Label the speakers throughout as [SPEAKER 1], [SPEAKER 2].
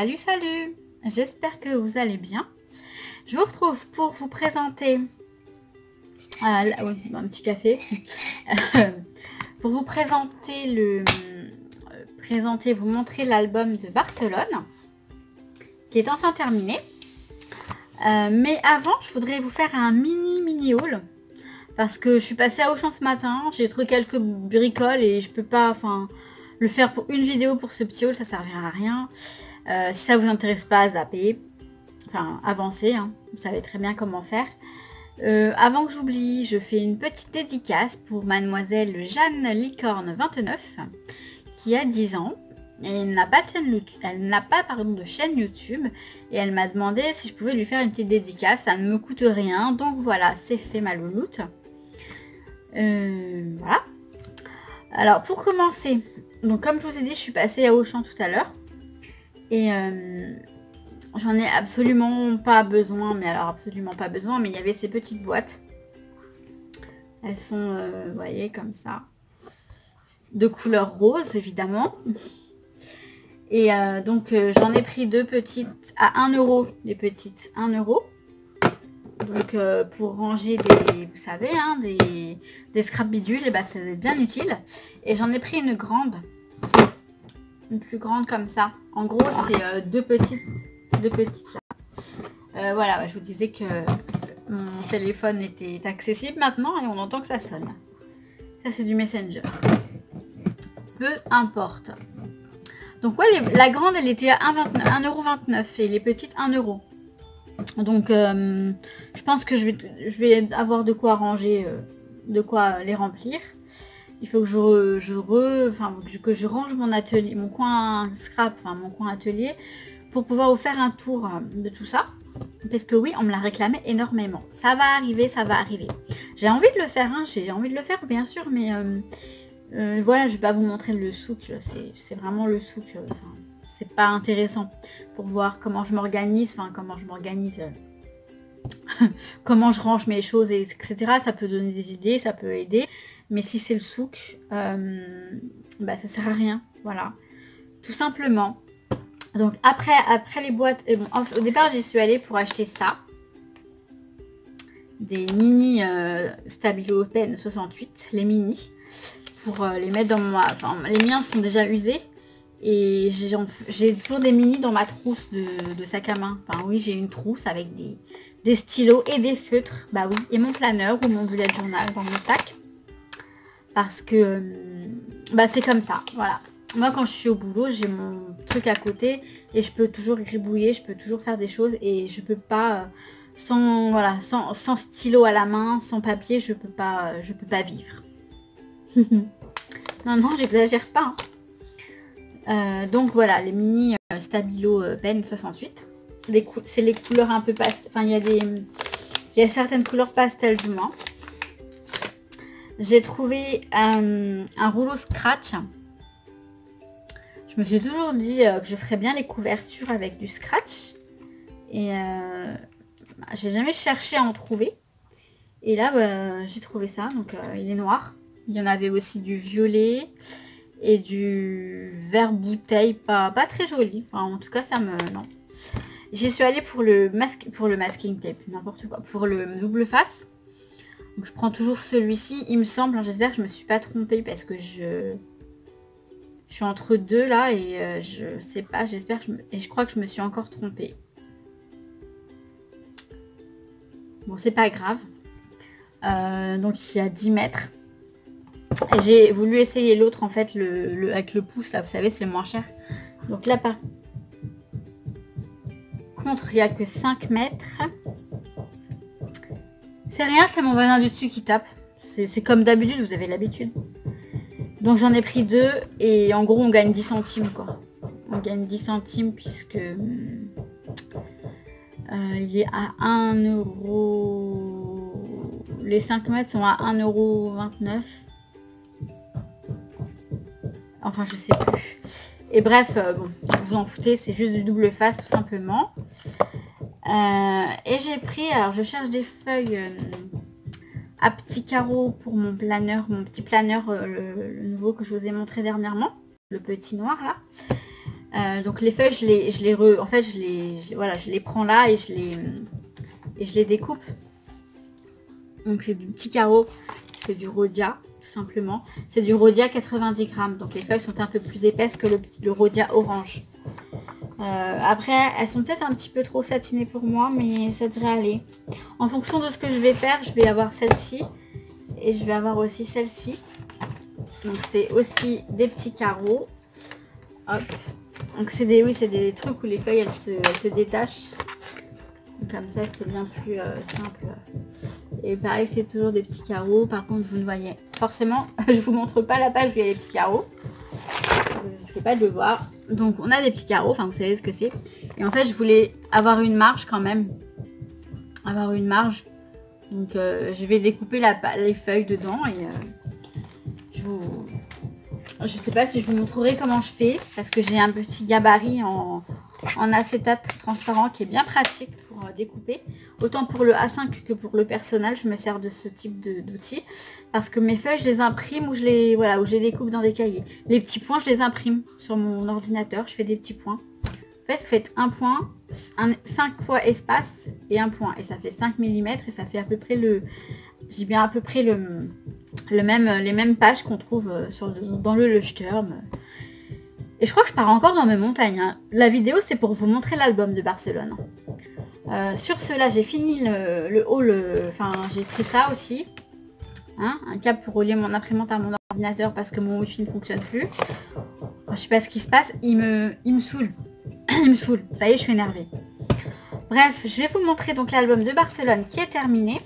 [SPEAKER 1] Salut, salut! J'espère que vous allez bien. Je vous retrouve pour vous présenter... oui, un petit café. Pour vous présenter vous montrer l'album de Barcelone, qui est enfin terminé. Mais avant, je voudrais vous faire un mini haul. Parce que je suis passée à Auchan ce matin, j'ai trouvé quelques bricoles et je peux pas... le faire pour une vidéo pour ce petit haul, ça servira à rien. Si ça vous intéresse pas, zappez. Enfin, avancez, hein. Vous savez très bien comment faire. Avant que j'oublie, je fais une petite dédicace pour mademoiselle Jeanne Licorne 29, qui a 10 ans. Et elle n'a pas de chaîne YouTube. Et elle m'a demandé si je pouvais lui faire une petite dédicace. Ça ne me coûte rien. Donc voilà, c'est fait ma louloute. Voilà. Alors pour commencer, donc comme je vous ai dit, je suis passée à Auchan tout à l'heure. Et j'en ai absolument pas besoin, mais il y avait ces petites boîtes. Elles sont, vous voyez, comme ça. De couleur rose, évidemment. Et donc j'en ai pris deux petites à 1 €. Les petites, 1 €. Donc pour ranger des, vous savez, hein, des scraps bidules, et bah c'est bien utile. Et j'en ai pris une grande. Une plus grande comme ça. En gros, c'est deux petites là. Voilà, je vous disais que mon téléphone était accessible maintenant et on entend que ça sonne. Ça, c'est du Messenger. Peu importe. Donc, ouais, la grande, elle était à 1,29 € et les petites, 1 €. Donc, je pense que je vais avoir de quoi ranger, de quoi les remplir. Il faut que que je range mon atelier, mon coin scrap, mon coin atelier, pour pouvoir vous faire un tour de tout ça. Parce que oui, on me l'a réclamé énormément. Ça va arriver, ça va arriver. J'ai envie de le faire, hein, j'ai envie de le faire bien sûr, mais voilà, je vais pas vous montrer le souk. C'est vraiment le souk. C'est pas intéressant pour voir comment je m'organise, comment je range mes choses, etc. Ça peut donner des idées, ça peut aider. Mais si c'est le souk, bah, ça sert à rien. Voilà. Tout simplement. Donc après les boîtes, bon, au départ j'y suis allée pour acheter ça. Des mini Stabilo Pen 68. Les mini. Pour les mettre dans moi. Les miens sont déjà usés. Et j'ai toujours des mini dans ma trousse de sac à main. Enfin oui, j'ai une trousse avec des stylos et des feutres. Bah oui, et mon planeur ou mon bullet journal dans mon sac. Parce que bah c'est comme ça, voilà. Moi quand je suis au boulot, j'ai mon truc à côté et je peux toujours gribouiller, je peux toujours faire des choses et je peux pas sans stylo à la main, sans papier, je peux pas vivre. Non, j'exagère pas. Hein. Donc voilà, les mini Stabilo Pen 68. C'est les couleurs un peu pastel. Enfin, il y a certaines couleurs pastel du moins. J'ai trouvé un rouleau scratch. Je me suis toujours dit que je ferais bien les couvertures avec du scratch. Et j'ai jamais cherché à en trouver. Et là, bah, j'ai trouvé ça. Donc, il est noir. Il y en avait aussi du violet et du vert bouteille. Pas très joli. Enfin, en tout cas, ça me... Non. J'y suis allée pour le masking tape. N'importe quoi. Pour le double face. Donc je prends toujours celui-ci, il me semble, j'espère que je me suis pas trompée parce que je suis entre deux là et je sais pas, j'espère que je crois que je me suis encore trompée. Bon, c'est pas grave. Donc il y a 10 mètres. Et j'ai voulu essayer l'autre en fait, avec le pouce là, vous savez, c'est moins cher. Donc là par contre, il n'y a que 5 mètres. C'est rien, c'est mon voisin du dessus qui tape. C'est comme d'habitude, vous avez l'habitude. Donc j'en ai pris 2 et en gros on gagne 10 centimes quoi. On gagne 10 centimes puisque il est à 1 €. Les 5 mètres sont à 1,29 €. Enfin je sais plus. Et bref, bon, vous en foutez, c'est juste du double face tout simplement. Et j'ai pris, alors je cherche des feuilles à petits carreaux pour mon planeur, mon petit planeur, le nouveau que je vous ai montré dernièrement, le petit noir là. Donc les feuilles, je les prends là et je les découpe. Donc c'est du petit carreau, c'est du Rhodia tout simplement. C'est du Rhodia 90 grammes, donc les feuilles sont un peu plus épaisses que le Rhodia orange. Après, elles sont peut-être un petit peu trop satinées pour moi, mais ça devrait aller. En fonction de ce que je vais faire, je vais avoir celle-ci et je vais avoir aussi celle-ci. Donc c'est aussi des petits carreaux. Hop. Donc c'est des trucs où les feuilles elles se détachent. Donc, comme ça c'est bien plus simple. Et pareil, c'est toujours des petits carreaux. Par contre, vous ne voyez forcément, je vous montre pas la page où il y a les petits carreaux. Vous risquez pas de le voir. Donc on a des petits carreaux, enfin vous savez ce que c'est. Et en fait, je voulais avoir une marge quand même. Avoir une marge. Donc je vais découper les feuilles dedans et je sais pas si je vous montrerai comment je fais parce que j'ai un petit gabarit en acétate transparent qui est bien pratique pour découper. Autant pour le A5 que pour le personnel, je me sers de ce type d'outil parce que mes feuilles, je les imprime ou je les découpe dans des cahiers. Les petits points, je les imprime sur mon ordinateur, je fais des petits points. En fait, faites un point, 5 fois espace et un point. Et ça fait 5 mm et ça fait à peu près j'ai bien à peu près les mêmes pages qu'on trouve dans le Leuchtturm. Et je crois que je pars encore dans mes montagnes. Hein. La vidéo, c'est pour vous montrer l'album de Barcelone. Sur cela, j'ai fini le haul. Enfin, j'ai pris ça aussi. Hein, un câble pour relier mon imprimante à mon ordinateur parce que mon Wi-Fi ne fonctionne plus. Enfin, je sais pas ce qui se passe. Il me saoule. Il me saoule. Ça y est, je suis énervée. Bref, je vais vous montrer donc l'album de Barcelone qui est terminé.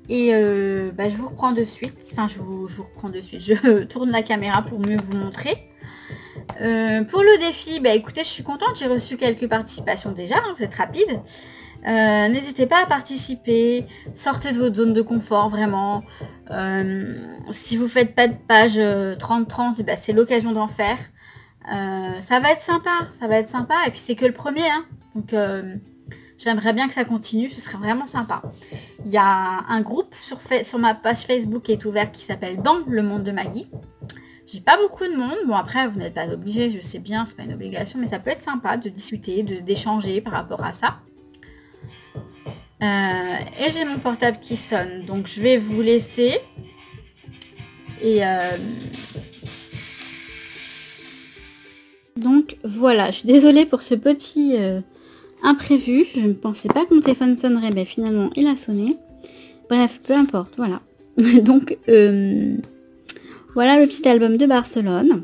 [SPEAKER 1] Et je vous reprends de suite. Enfin, je vous reprends de suite. Je tourne la caméra pour mieux vous montrer. Pour le défi, écoutez, je suis contente. J'ai reçu quelques participations déjà. Hein, vous êtes rapide. N'hésitez pas à participer. Sortez de votre zone de confort, vraiment. Si vous faites pas de page 30-30, c'est l'occasion d'en faire. Ça va être sympa. Ça va être sympa. Et puis, c'est que le premier. Hein, donc... j'aimerais bien que ça continue, ce serait vraiment sympa. Il y a un groupe sur ma page Facebook qui est ouvert qui s'appelle Dans le monde de Maggie. J'ai pas beaucoup de monde. Bon, après, vous n'êtes pas obligé, je sais bien, c'est pas une obligation, mais ça peut être sympa de discuter, d'échanger par rapport à ça. Et j'ai mon portable qui sonne, donc je vais vous laisser. Et donc voilà, je suis désolée pour ce petit imprévu. Je ne pensais pas que mon téléphone sonnerait, mais finalement il a sonné. Bref, peu importe, voilà. Donc voilà le petit album de Barcelone.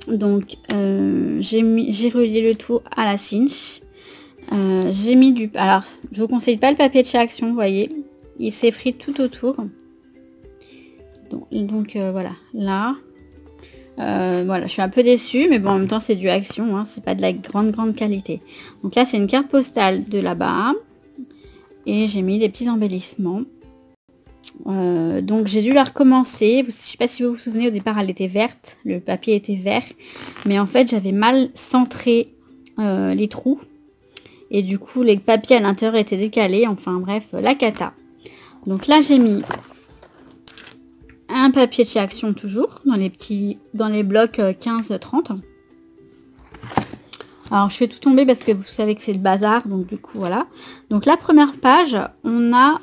[SPEAKER 1] Donc j'ai relié le tout à la cinch. J'ai mis du... Alors, je vous conseille pas le papier de chez Action, vous voyez. Il s'effrite tout autour. Donc voilà, là. Voilà, je suis un peu déçue, mais bon, en même temps, c'est du Action, hein, c'est pas de la grande qualité. Donc là, c'est une carte postale de là-bas. Et j'ai mis des petits embellissements. Donc j'ai dû la recommencer. Je sais pas si vous vous souvenez, au départ, elle était verte. Le papier était vert. Mais en fait, j'avais mal centré les trous. Et du coup, les papiers à l'intérieur étaient décalés. Enfin bref, la cata. Donc là, j'ai mis un papier de chez Action toujours, dans les blocs 15-30. Alors, je fais tout tomber parce que vous savez que c'est le bazar. Donc, du coup, voilà. Donc, la première page, on a...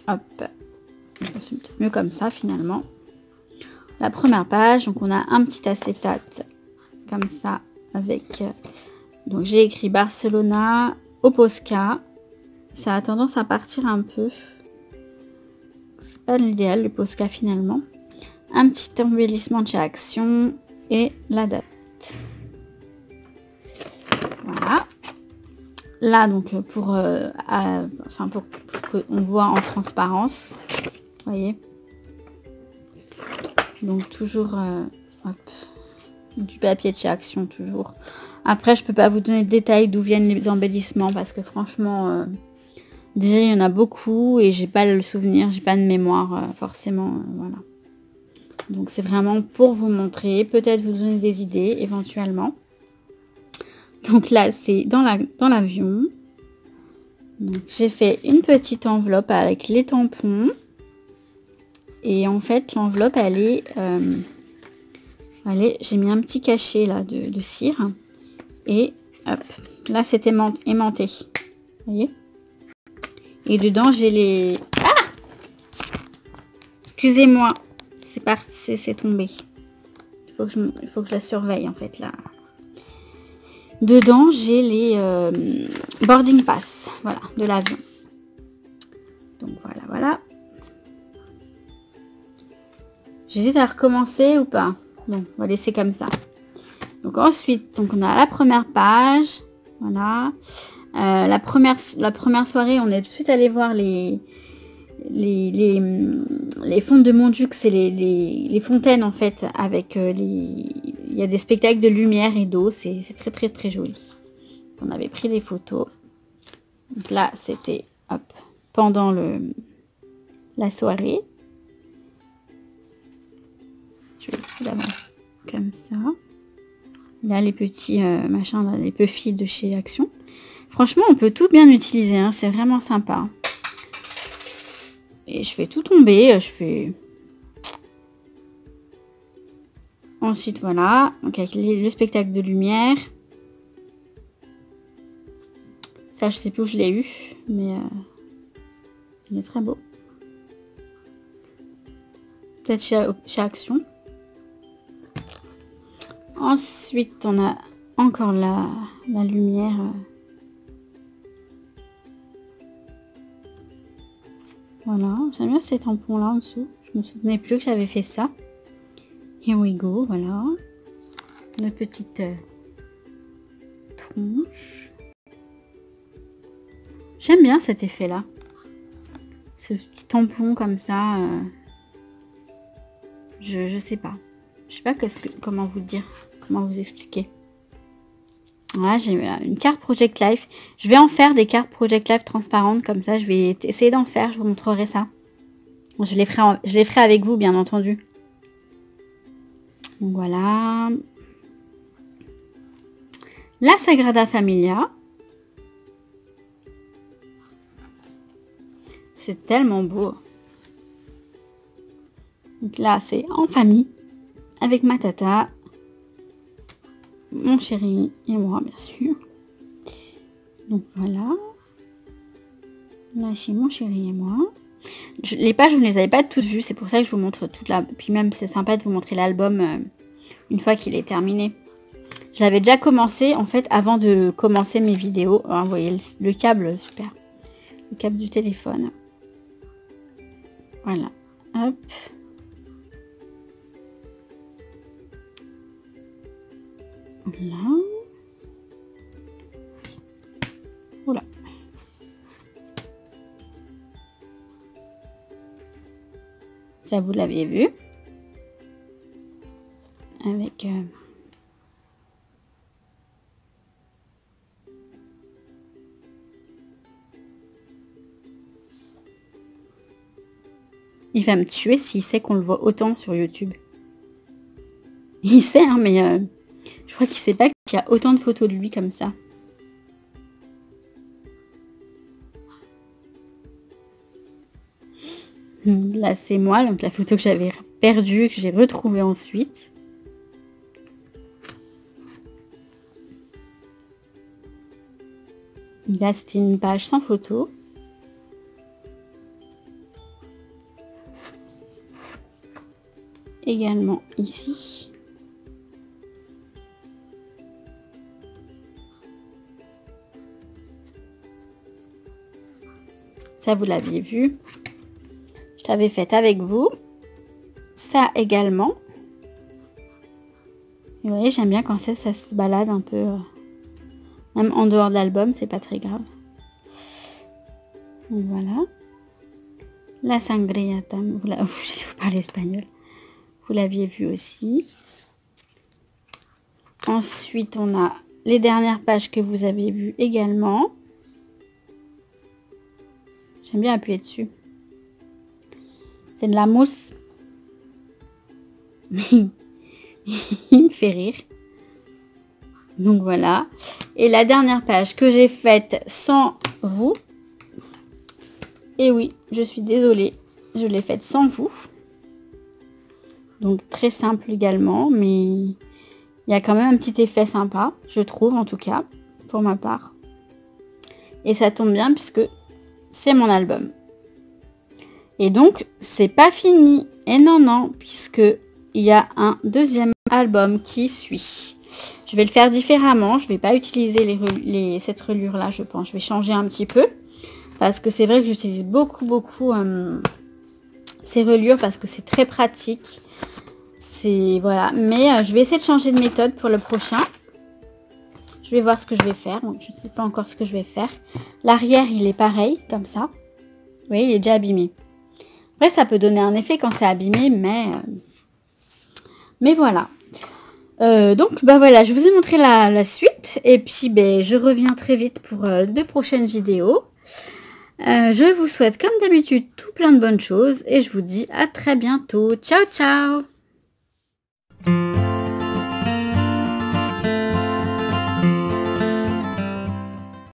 [SPEAKER 1] Hop. C'est un petit peu mieux comme ça, finalement. La première page, donc on a un petit acétate comme ça avec... Donc j'ai écrit Barcelona au Posca. Ça a tendance à partir un peu. C'est pas l'idéal le Posca finalement. Un petit embellissement de chez Action et la date. Voilà. Là donc pour qu'on voit en transparence. Vous voyez. Donc toujours hop, du papier de chez Action toujours. Après, je peux pas vous donner de détails d'où viennent les embellissements parce que franchement, déjà il y en a beaucoup et j'ai pas le souvenir, j'ai pas de mémoire forcément, voilà. Donc c'est vraiment pour vous montrer, peut-être vous donner des idées éventuellement. Donc là, c'est dans l'avion. Donc j'ai fait une petite enveloppe avec les tampons. Et en fait, l'enveloppe, elle est Allez, j'ai mis un petit cachet là de cire. Et hop, là c'est aimanté. Vous voyez? Et dedans j'ai les... Ah! Excusez-moi, c'est tombé. Il faut que je la surveille en fait là. Dedans j'ai les boarding pass, voilà, de l'avion. Donc voilà. J'hésite à recommencer ou pas. Bon, on va laisser comme ça. Donc ensuite, on a la première page. Voilà. La première soirée, on est tout de suite allé voir les fontes de Montjuic, c'est les fontaines en fait, avec il y a des spectacles de lumière et d'eau, c'est très joli. On avait pris les photos. Donc là, c'était pendant la soirée. Je vais le faire comme ça. Là, les petits machins, là, les puffs de chez Action. Franchement, on peut tout bien utiliser, hein, c'est vraiment sympa. Et je fais tout tomber, Ensuite, voilà, donc avec le spectacle de lumière. Ça, je sais plus où je l'ai eu, mais il est très beau. Peut-être chez Action. Ensuite, on a encore la lumière. Voilà, j'aime bien ces tampons là en dessous. Je me souvenais plus que j'avais fait ça. Here we go, voilà. Notre petite tronche. J'aime bien cet effet là. Ce petit tampon comme ça. Je sais pas. Je sais pas comment vous dire. Comment vous expliquer. Voilà, j'ai une carte Project Life. Je vais en faire des cartes Project Life transparentes comme ça. Je vais essayer d'en faire. Je vous montrerai ça. Je les ferai avec vous, bien entendu. Donc voilà. La Sagrada Familia. C'est tellement beau. Donc là, c'est en famille. Avec ma tata. Mon chéri et moi, bien sûr. Donc voilà. Là, chez mon chéri et moi. Les pages, je ne les avais pas toutes vues. C'est pour ça que je vous montre toute la... Puis même, c'est sympa de vous montrer l'album une fois qu'il est terminé. Je l'avais déjà commencé, en fait, avant de commencer mes vidéos. Alors, vous voyez, le câble, super. Le câble du téléphone. Voilà. Hop. Voilà. Voilà. Ça, vous l'aviez vu. Avec... Il va me tuer s'il sait qu'on le voit autant sur YouTube. Il sait, hein, mais je crois qu'il sait pas qu'il y a autant de photos de lui comme ça. Là, c'est moi, donc la photo que j'avais perdue, que j'ai retrouvée ensuite. Là, c'était une page sans photo. Également ici. Ça, vous l'aviez vu. Je l'avais faite avec vous. Ça également. Et vous voyez, j'aime bien quand ça se balade un peu. Même en dehors de l'album, c'est pas très grave. Donc voilà. La sangria, je vais vous parler espagnol. Vous l'aviez vu aussi. Ensuite, on a les dernières pages que vous avez vues également. J'aime bien appuyer dessus. C'est de la mousse. Il me fait rire. Donc voilà. Et la dernière page que j'ai faite sans vous. Et oui, je suis désolée. Je l'ai faite sans vous. Donc très simple également, mais il y a quand même un petit effet sympa, je trouve en tout cas, pour ma part. Et ça tombe bien puisque c'est mon album. Et donc, c'est pas fini. Et non, puisque il y a un deuxième album qui suit. Je vais le faire différemment. Je vais pas utiliser cette relure-là, je pense. Je vais changer un petit peu. Parce que c'est vrai que j'utilise beaucoup ces relures parce que c'est très pratique. Voilà. Mais je vais essayer de changer de méthode pour le prochain. Je vais voir ce que je vais faire. Donc, je ne sais pas encore ce que je vais faire. L'arrière, il est pareil, comme ça. Vous voyez, il est déjà abîmé. Après, ça peut donner un effet quand c'est abîmé, mais voilà. Donc, bah voilà, je vous ai montré la suite. Et puis, je reviens très vite pour de prochaines vidéos. Je vous souhaite, comme d'habitude, tout plein de bonnes choses. Et je vous dis à très bientôt. Ciao, ciao!